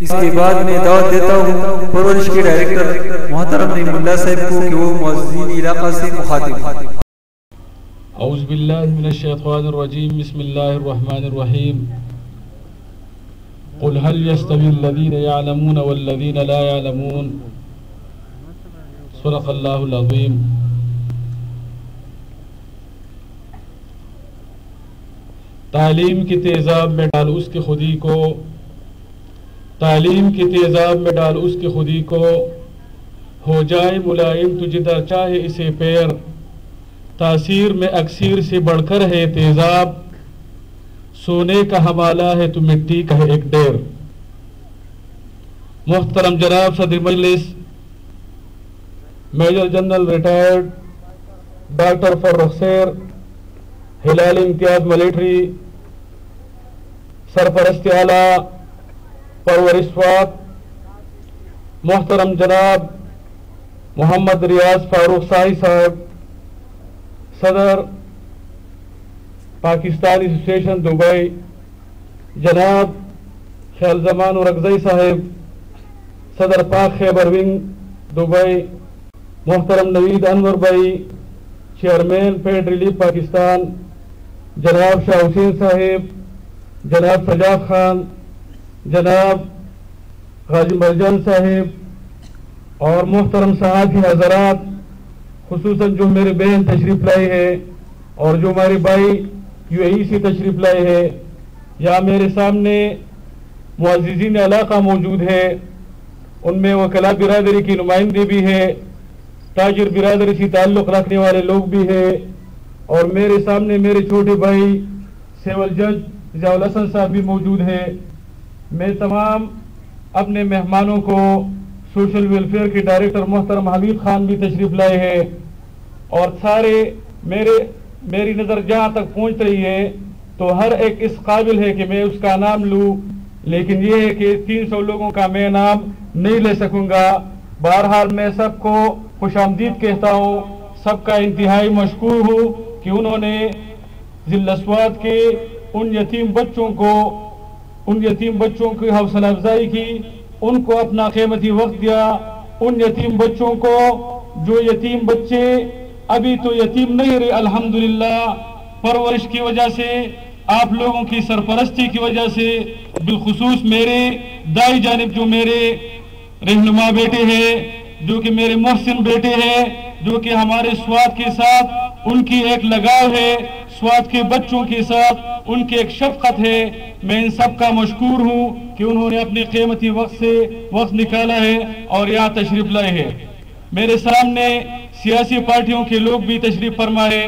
اس کے بعد میں دعوت دیتا ہوں پرورش کے ڈائریکٹر محترم نعیم اللہ صاحب کو کہ وہ معززین علاقہ سے مخاطب۔ اعوذ باللہ من الشیطان الرجیم، بسم اللہ الرحمن الرحیم۔ قل هل يستوي الذين يعلمون والذين لا يعلمون، صدق اللہ العظیم۔ تعلیم کی تیزاب میں ڈال اس کی خودی کو، تعلیم کی تیزاب میں ڈال اس کی خودی کو، ہو جائے ملائم تو جدھر چاہے اسے پیر، تاثیر میں اکثیر سے بڑھ کر ہے تیزاب، سونے کا حوالہ ہے تو مٹی کا ہے ایک ڈیر۔ محترم جناب صدر مجلس major general retired doctor Farrukh Sair, ہلال امتیاز ملٹری، سرپرست اعلیٰ پرورش سوات، محترم جناب محمد ریاض فاروق شاہی صاحب، صدر پاکستانی ایسوسیشن دبئی، جناب خیال زمان ورکزئی صاحب، صدر پاک خیبر ونگ دبئی، محترم نوید انور بھائی، چیئرمین پیڈ ریلیف پاکستان، جناب شاہ حسین صاحب، جناب سجاد خان، جناب غازی مرجان صاحب، اور محترم صحافی حضرات، خصوصاً جو میرے بہن تشریف لائے ہیں اور جو ہمارے بھائی یو اے ای سے تشریف لائے ہیں، یا میرے سامنے معززین علاقہ موجود ہے، ان میں وکلاء برادری کی نمائندے بھی ہے، تاجر برادری سے تعلق رکھنے والے لوگ بھی ہیں، اور میرے سامنے میرے چھوٹے بھائی سیول جج ضیاء الحسن صاحب بھی موجود ہیں۔ میں تمام اپنے مہمانوں کو، سوشل ویلفیئر کے ڈائریکٹر محترم حمید خان بھی تشریف لائے ہیں، اور سارے میری نظر جہاں تک پہنچ رہی ہے تو ہر ایک اس قابل ہے کہ میں اس کا نام لوں، لیکن یہ ہے کہ 300 لوگوں کا میں نام نہیں لے سکوں گا۔ بہرحال میں سب کو خوش آمدید کہتا ہوں، سب کا انتہائی مشکور ہوں کہ انہوں نے ضلع سوات کے ان یتیم بچوں کی حوصلہ افزائی کی، ان کو اپنا قیمتی وقت دیا، ان یتیم بچوں کو جو یتیم بچے ابھی تو یتیم نہیں رہے الحمدللہ، پرورش کی وجہ سے، آپ لوگوں کی سرپرستی کی وجہ سے، بالخصوص میرے دائیں جانب جو میرے رہنما بیٹے ہیں، جو کہ میرے محسن بیٹے ہیں، جو کہ ہمارے سوات کے ساتھ ان کی ایک لگاؤ ہے، سوات کے بچوں کے ساتھ ان کی ایک شفقت ہے، میں ان سب کا مشکور ہوں کہ انہوں نے اپنے قیمتی وقت سے وقت نکالا ہے اور یہاں تشریف لائے ہیں۔ میرے سامنے سیاسی پارٹیوں کے لوگ بھی تشریف فرمائے،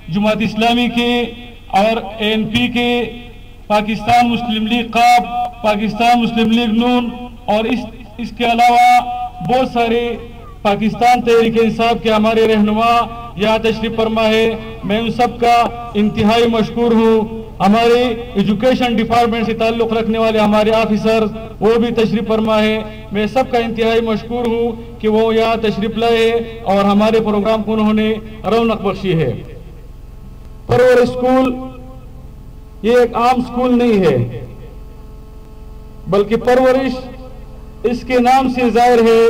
جماعت اسلامی کے اور ANP کے، پاکستان مسلم لیگ قاب، پاکستان مسلم لیگ نون، اور اس کے علاوہ بہت سارے پاکستان تحریک انصاف کے ہمارے رہنما یہاں تشریف فرما ہے، میں ان سب کا انتہائی مشکور ہوں۔ ہمارے ایجوکیشن ڈپارٹمنٹ سے تعلق رکھنے والے ہمارے آفیسر وہ بھی تشریف فرما ہے، میں سب کا انتہائی مشکور ہوں کہ وہ یہاں تشریف لائے اور ہمارے پروگرام کو انہوں نے رونق بخشی ہے۔ پرورش اسکول یہ ایک عام اسکول نہیں ہے، بلکہ پرورش اس کے نام سے ظاہر ہے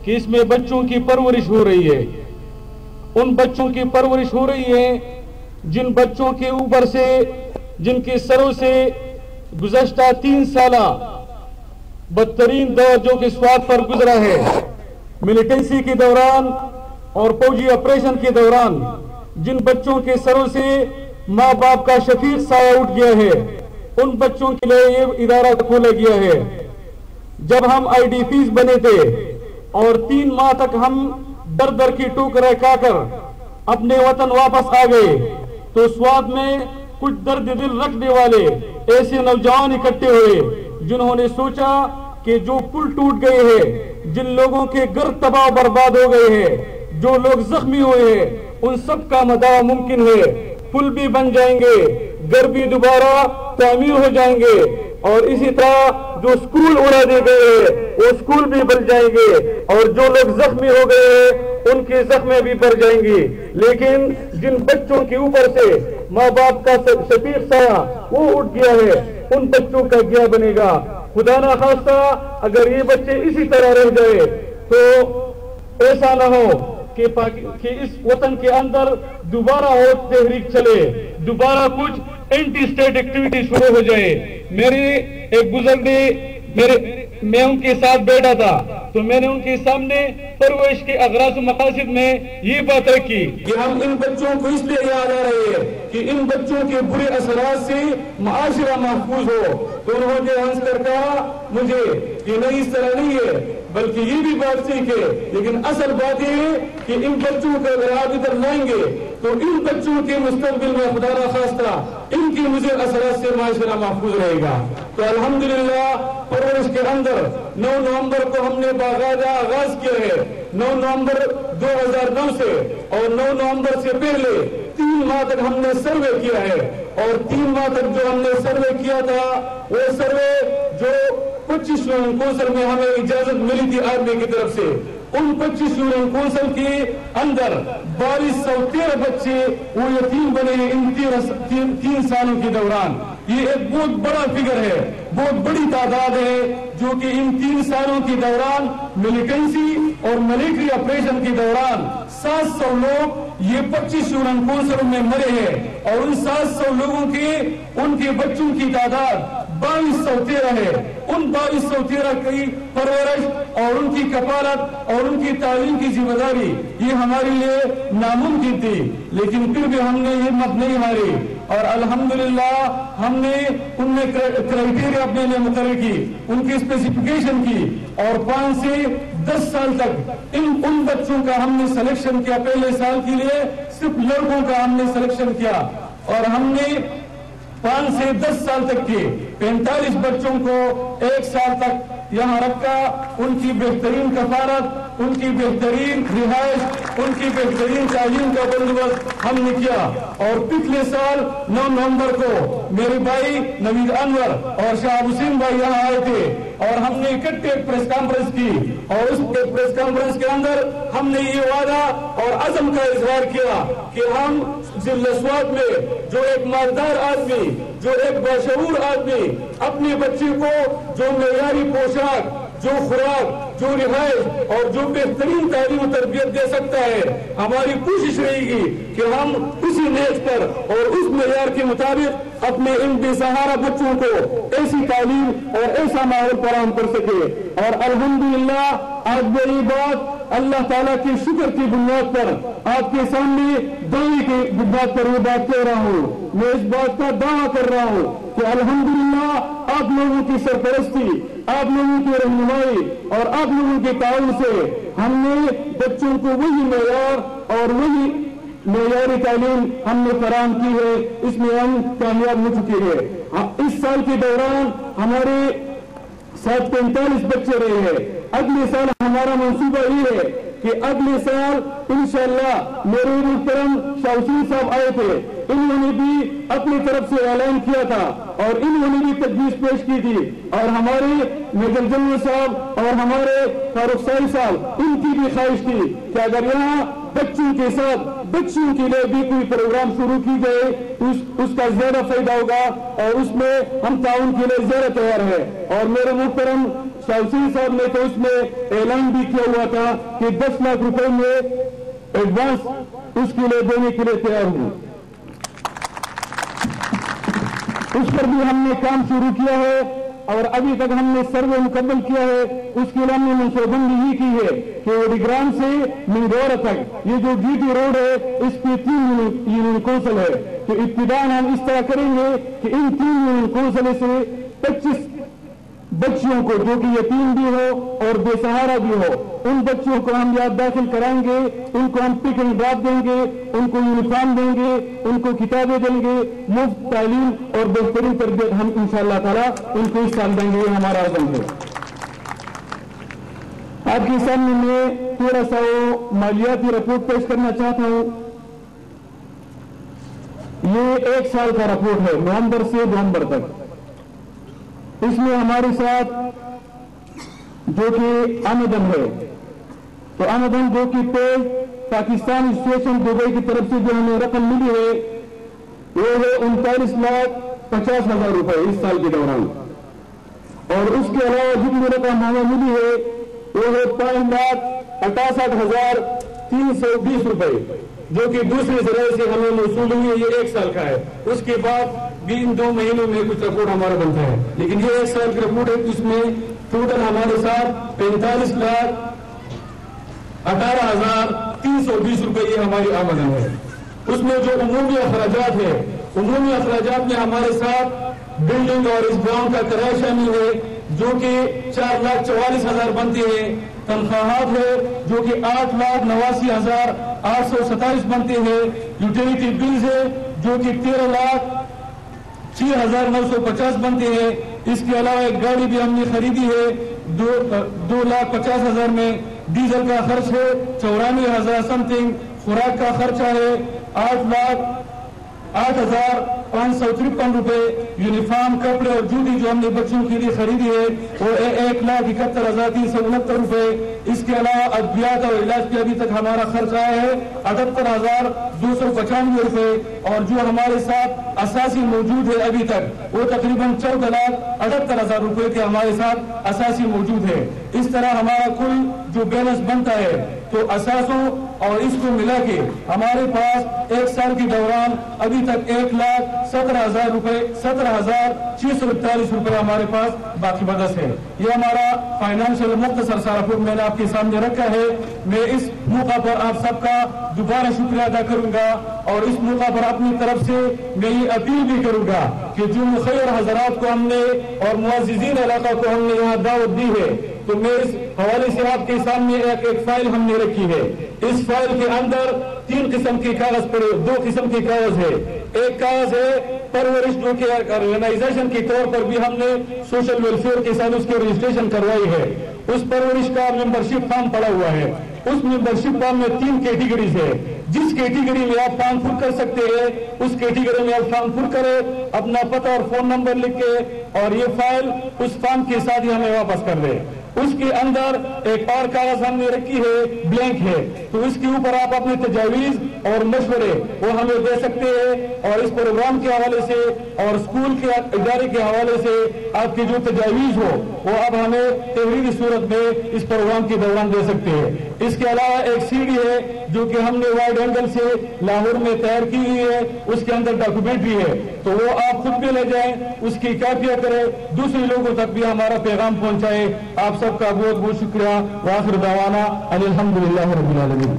کہ اس میں بچوں کی پرورش ہو رہی ہے، ان بچوں کی پرورش ہو رہی ہے جن بچوں کے اوپر سے، جن کے سروں سے گزشتہ 3 سالہ بدترین دور جو کہ سوات پر گزرا ہے، ملیٹنسی کے دوران اور فوجی آپریشن کے دوران، جن بچوں کے سروں سے ماں باپ کا شفیق سایہ اٹھ گیا ہے، ان بچوں کے لیے یہ ادارہ کھولا گیا ہے۔ جب ہم IDPs بنے تھے اور 3 ماہ تک ہم در در کی ٹوکریں کھا کر اپنے وطن واپس آ گئے تو سوات میں کچھ درد دل رکھنے والے ایسے نوجوان اکٹھے ہوئے جنہوں نے سوچا کہ جو پل ٹوٹ گئے ہیں، جن لوگوں کے گھر تباہ برباد ہو گئے ہیں، جو لوگ زخمی ہوئے ہیں، ان سب کا مداح ممکن ہے، پل بھی بن جائیں گے، گھر بھی دوبارہ تعمیر ہو جائیں گے، اور اسی طرح جو سکول اڑا دے گئے وہ سکول بھی بن جائیں گے، اور جو لوگ زخمی ہو گئے ہیں ان کے زخمیں بھی بڑھ جائیں گی۔ لیکن جن بچوں کے اوپر سے ماں باپ کا شفیق سایہ وہ اٹھ گیا ہے، ان بچوں کا کیا بنے گا؟ خدا نہ خواستہ اگر یہ بچے اسی طرح رہ گئے تو ایسا نہ ہو کہ اس وطن کے اندر دوبارہ اور تحریک چلے، دوبارہ کچھ اینٹی اسٹیٹ ایکٹیویٹی شروع ہو جائے۔ میرے ایک بزرگ نے میں ان کے ساتھ بیٹھا تھا تو میں نے ان کے سامنے پرورش کے اغراض و مقاصد میں یہ بات رکھی کہ ہم ان بچوں کو اس لیے یاد آ رہے ہیں کہ ان بچوں کے برے اثرات سے معاشرہ محفوظ ہو۔ تو انہوں نے ہنس کر کہا مجھے کہ نہیں اس طرح نہیں ہے، بلکہ یہ بھی بات ٹھیک ہے، لیکن اصل بات یہ ہے کہ ان بچوں کو اگر آپ ادھر لائیں گے تو ان بچوں کے مستقبل میں خدا نہ خواستہ ان کی مضر اثرات سے معاشرہ محفوظ رہے گا۔ تو الحمدللہ پرورش کے اندر 9 نومبر کو ہم نے باقاعدہ آغاز کیا ہے، 9 نومبر 2009 سے، اور 9 نومبر سے پہلے 3 ماہ تک ہم نے سروے کیا ہے، اور 3 ماہ تک جو ہم نے سروے کیا تھا وہ سروے جو 25 یونین کونسل میں ہمیں اجازت ملی تھی آرمی کی طرف سے، ان 25 یونین کونسل کے اندر 2213 بچے وہ یتیم بنے ہیں ان 3 سالوں کے دوران۔ یہ ایک بہت بڑا فگر ہے، بہت بڑی تعداد ہے جو کہ ان 3 سالوں کے دوران ملیٹنسی اور ملٹری آپریشن کے دوران 700 لوگ یہ 25 یونین کونسلوں میں مرے ہیں، اور ان 700 لوگوں کے ان کے بچوں کی تعداد 2213 ہے۔ ان 2213 کی پرورش اور ان کی کفالت اور ان کی تعلیم کی ذمہ داری یہ ہمارے لیے ناممکن تھی، لیکن پھر بھی ہم نے ہمت نہیں ہاری، اور الحمدللہ ہم نے ان میں کرائیٹیریا اپنے لیے مقرر کی، ان کی اسپیسیفکیشن کی، اور 5 سے 10 سال تک ان بچوں کا ہم نے سلیکشن کیا۔ پہلے سال کے لیے صرف لڑکوں کا ہم نے سلیکشن کیا، اور ہم نے 5 سے 10 سال تک کے 45 بچوں کو 1 سال تک یہاں رکھا، ان کی بہترین کفالت، ان کی بہترین رہائش، ان کی بہترین تعلیم کا بندوبست ہم نے کیا۔ اور پچھلے سال 9 نومبر کو میرے بھائی نوید انور اور شاہ حسین بھائی یہاں آئے تھے، اور ہم نے اکٹھے ایک پریس کانفرنس کی، اور اس پریس کانفرنس کے اندر ہم نے یہ وعدہ اور عزم کا اظہار کیا کہ ہم ضلع سوات میں جو ایک مالدار آدمی، جو ایک باشعور آدمی اپنے بچے کو جو معیاری پوشاک، جو خوراک، جو رہائش اور جو بہترین تعلیم و تربیت دے سکتا ہے، ہماری کوشش رہے گی کہ ہم اسی نیز پر اور اس معیار کے مطابق اپنے ان بے سہارا بچوں کو ایسی تعلیم اور ایسا ماحول فراہم کر سکے۔ اور الحمدللہ آج میں یہ بات اللہ تعالیٰ کے شکر کی بنیاد پر آپ کے سامنے دعوے کی بنیاد پر یہ بات کہہ رہا ہوں، میں اس بات کا دعویٰ کر رہا ہوں کہ الحمدللہ آپ لوگوں کی سرپرستی، آپ لوگوں کی رہنمائی اور آپ لوگوں کے تعاون سے ہم نے بچوں کو وہی معیار اور وہی معیاری تعلیم ہم نے فراہم کی ہے، اس میں ہم کامیاب ہو چکے ہیں۔ اس سال کے دوران ہمارے 745 بچے رہے ہیں۔ اگلے سال ہمارا منصوبہ یہ ہے کہ اگلے سال انشاءاللہ میرے محترم شاہ حسین صاحب آئے تھے، انہوں نے بھی اپنی طرف سے اعلان کیا تھا اور انہوں نے بھی تجویز پیش کی تھی، اور ہمارے میجر جنرل صاحب اور ہمارے فاروق سائی صاحب ان کی بھی خواہش تھی کہ اگر یہاں بچوں کے ساتھ بچوں کے لیے بھی کوئی پروگرام شروع کی جائے تو اس کا زیادہ فائدہ ہوگا، اور اس میں ہم تعاون کے لیے زیادہ تیار ہے۔ اور میرے محترم شاہ حسین صاحب نے تو اس میں اعلان بھی کیا ہوا تھا کہ 10 لاکھ روپے میں ایڈوانس اس کے لیے دینے کے لیے تیار ہوں۔ اس پر بھی ہم نے کام شروع کیا ہے، اور ابھی تک ہم نے سروے مکمل کیا ہے۔ اس کے لیے ہم نے منصوبہ بندی یہ کی ہے کہ وڈیگرام سے منگورا تک یہ جو جی ٹی روڈ ہے اس پہ 3 یونین کونسل ہے، تو ابتداءً ہم اس طرح کریں گے کہ ان 3 یونین کونسل سے 25 بچیوں کو جو کہ یتیم بھی ہو اور بے سہارا بھی ہو، ان بچوں کو ہم یہاں داخل کرائیں گے، ان کو ہم پک اینڈ ڈراپ دیں گے، ان کو یونیفارم دیں گے، ان کو کتابیں دیں گے، مفت تعلیم اور بہترین تربیت ہم انشاءاللہ تعالیٰ ان کو اس سال دیں گے، یہ ہمارا عزم ہے۔ آپ کے سامنے میں تھوڑا سا مالیاتی رپورٹ پیش کرنا چاہتا ہوں۔ یہ 1 سال کا رپورٹ ہے، نومبر سے نومبر تک۔ اس میں ہمارے ساتھ جو کہ آمدن ہے، تو آمدن جو کہ پاکستان ایسوسیشن دبئی کی طرف سے جو ہمیں رقم ملی ہے وہ ہے 39,50,000 روپے اس سال کے دوران۔ اور اس کے علاوہ جتنی رقم ہمیں ملی ہے وہ ہے 5,68,320 روپئے، جو کہ دوسرے ذرائع سے ہمیں موصول ہوئی ہے. یہ 1 سال کا ہے. اس کے بعد بھی ان 2 مہینوں میں کچھ رپورٹ ہمارا بنتا ہے، لیکن یہ 1 سال کی رپورٹ ہے. اس میں ٹوٹل ہمارے ساتھ 45,18,320 روپئے یہ ہماری آمدن ہے. اس میں جو عمومی اخراجات ہے، عمومی اخراجات میں ہمارے ساتھ بلڈنگ اور اس گراؤنڈ کا کرایہ شامل ہے جو کہ 4,44,000 بنتے ہیں. تنخواہات ہے جو کہ 8,89,827 بنتے ہیں. یوٹیلیٹی بلز ہے جو کہ 13,06,950 بنتے ہیں. اس کے علاوہ ایک گاڑی بھی ہم نے خریدی ہے 2,50,000 میں. ڈیزل کا خرچ ہے 94,000 سمتنگ. خوراک کا خرچہ ہے 8,0553 روپے. یونیفارم، کپڑے اور جوتی جو ہم نے بچوں کے لیے خریدی ہے وہ 1,71,369 روپے. اس کے علاوہ ادویات اور علاج پہ ابھی تک ہمارا خرچ آیا ہے 78,295 روپے. اور جو ہمارے ساتھ اساسی موجود ہے ابھی تک وہ تقریباً 14,78,000 روپے کے ہمارے ساتھ اساسی موجود ہے. اس طرح ہمارا کل جو بیلنس بنتا ہے تو اساسوں اور اس کو ملا کے ہمارے پاس 1 سال کے دوران ابھی تک 1,17,000 روپے 17,641 روپے ہمارے پاس باقی بدس ہے. یہ ہمارا فائنانشیل مختصر سا رپورٹ میں نے آپ کے سامنے رکھا ہے. میں اس موقع پر آپ سب کا دوبارہ شکریہ ادا کروں گا اور اس موقع پر اپنی طرف سے میں یہ اپیل بھی کروں گا کہ جو مخیر حضرات کو ہم نے اور معززین علاقہ کو ہم نے یہاں دعوت دی ہے تو میں اس حوالے سے آپ کے سامنے ایک فائل ہم نے رکھی ہے. اس فائل کے اندر 3 قسم کے کاغذ پڑے، 2 قسم کے کاغذ ہے. ایک کاغذ ہے پرورش جو کہ آرگنائزیشن کے طور پر بھی ہم نے سوشل ویلفیئر کے ساتھ اس کی رجسٹریشن کروائی ہے. اس پرورش کا ممبرشپ فارم پڑا ہوا ہے. اس ممبرشپ فارم میں 3 کیٹیگریز ہے. جس کیٹیگری میں آپ فارم فل کر سکتے ہیں اس کیٹیگری میں آپ فارم فل کریں، اپنا پتہ اور فون نمبر لکھ کے اور یہ فائل اس فارم کے ساتھ ہی ہمیں واپس کر دیں. اس کے اندر ایک اور کاغذ ہم نے رکھی ہے، بلینک ہے، تو اس کے اوپر آپ اپنے تجاویز اور مشورے وہ ہمیں دے سکتے ہیں اور اس پروگرام کے حوالے سے اور اسکول کے ادارے کے حوالے سے آپ کی جو تجاویز ہو وہ اب ہمیں تحریری صورت میں اس پروگرام کے دوران دے سکتے ہیں. اس کے علاوہ ایک سی ڈی ہے جو کہ ہم نے وائڈ اینگل سے لاہور میں تیار کی ہوئی ہے. اس کے اندر ڈاکومنٹری ہے تو وہ آپ خود بھی لے جائیں، اس کی کاپیاں کریں، دوسرے لوگوں تک بھی ہمارا پیغام پہنچائے. آپ سب کا بہت بہت شکریہ. وآخر دعوانا ان الحمدللہ رب العالمین.